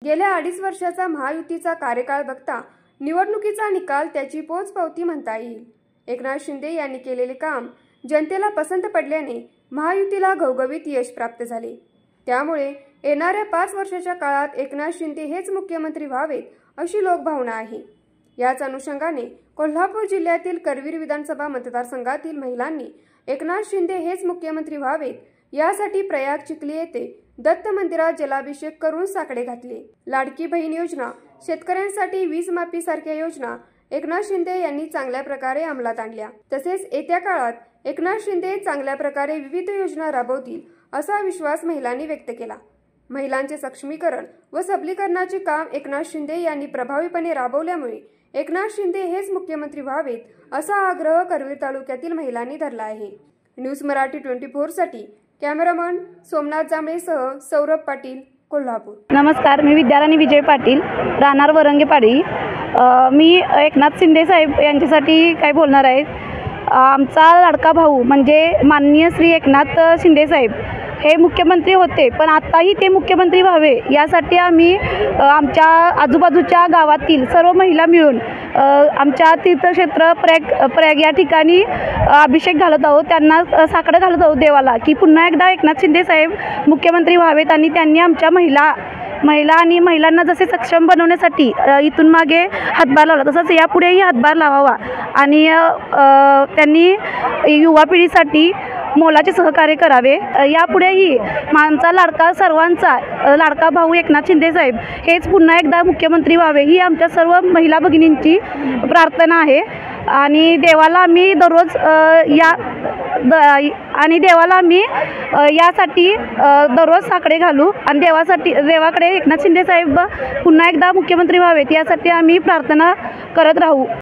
गेल्या 2.5 वर्षाचा महायुतीचा कार्यकाळ बघता निवडणुकीचा निकाल त्याची पोचपावती म्हणता येईल। एकनाथ शिंदे यांनी केलेले काम जनतेला पसंत पडल्याने महायुतीला घवघवीत यश प्राप्त झाले। त्यामुळे येणाऱ्या 5 वर्षाच्या काळात एकनाथ शिंदे हेच मुख्यमंत्री व्हावेत अशी लोकभावना आहे। याच अनुषंगाने कोल्हापूर जिल्ह्यातील करवीर विधानसभा मतदारसंघातील महिलांनी एकनाथ शिंदे हेच मुख्यमंत्री व्हावेत यासाठी प्रयाग चिखली येथे दत्त मंदिरात जलाभिषेक करून साकडे घातले। लाडकी बहीण योजना, शेतकऱ्यांसाठी वीज माफी सारख्या योजना एकनाथ शिंदे यांनी चांगल्या प्रकारे अंमलात आणल्या। तसेच येत्या काळात एकनाथ शिंदे चांगल्या प्रकारे विविध योजना राबवतील असा विश्वास महिलांनी व्यक्त केला। महिलांचे सक्षमीकरण व सबलीकरणाचे काम एकनाथ शिंदे यांनी प्रभावीपणे राबवल्यामुळे एकनाथ शिंदे हेच मुख्यमंत्री व्हावेत असा आग्रह करवीर तालुक्यातील महिलांनी धरला आहे। न्यूज मराठी 24 साठी कॅमेरामन सोमनाथ जांभळेसह सौरभ पाटील, कोल्हापूर। नमस्कार, मी विद्याराणी विजय पाटील, राहणार वरंगेपाडी। मी एकनाथ शिंदे साहेब यांच्यासाठी काय बोलणार आहे। आमचा लाडका भाऊ म्हणजे माननीय श्री एकनाथ शिंदे साहेब हे मुख्यमंत्री होते, पण आताही ते मुख्यमंत्री व्हावे यासाठी आम्ही आमच्या आजूबाजूच्या गावातील सर्व महिला मिळून आमच्या तीर्थक्षेत्र प्रयाग या ठिकाणी अभिषेक घालत आहोत। त्यांना साकडं घालत आहोत देवाला की पुन्हा एकदा एकनाथ शिंदे साहेब मुख्यमंत्री व्हावेत आणि त्यांनी आमच्या महिला आणि महिलांना जसे सक्षम बनवण्यासाठी इथून मागे हातभार लावला, तसंच यापुढेही हातभार लावावा आणि त्यांनी युवा पिढीसाठी मोलाचे सहकार्य करावे। यापुढेही आमचा लाडका, सर्वांचा लाडका भाऊ एकनाथ शिंदे साहेब हेच पुन्हा एकदा मुख्यमंत्री व्हावे ही आमच्या सर्व महिला भगिनींची प्रार्थना आहे। आणि देवाला आम्ही दररोज यासाठी दररोज साकडे घालू आणि देवाकडे एकनाथ शिंदे साहेब पुन्हा एकदा मुख्यमंत्री व्हावेत यासाठी आम्ही प्रार्थना करत राहू।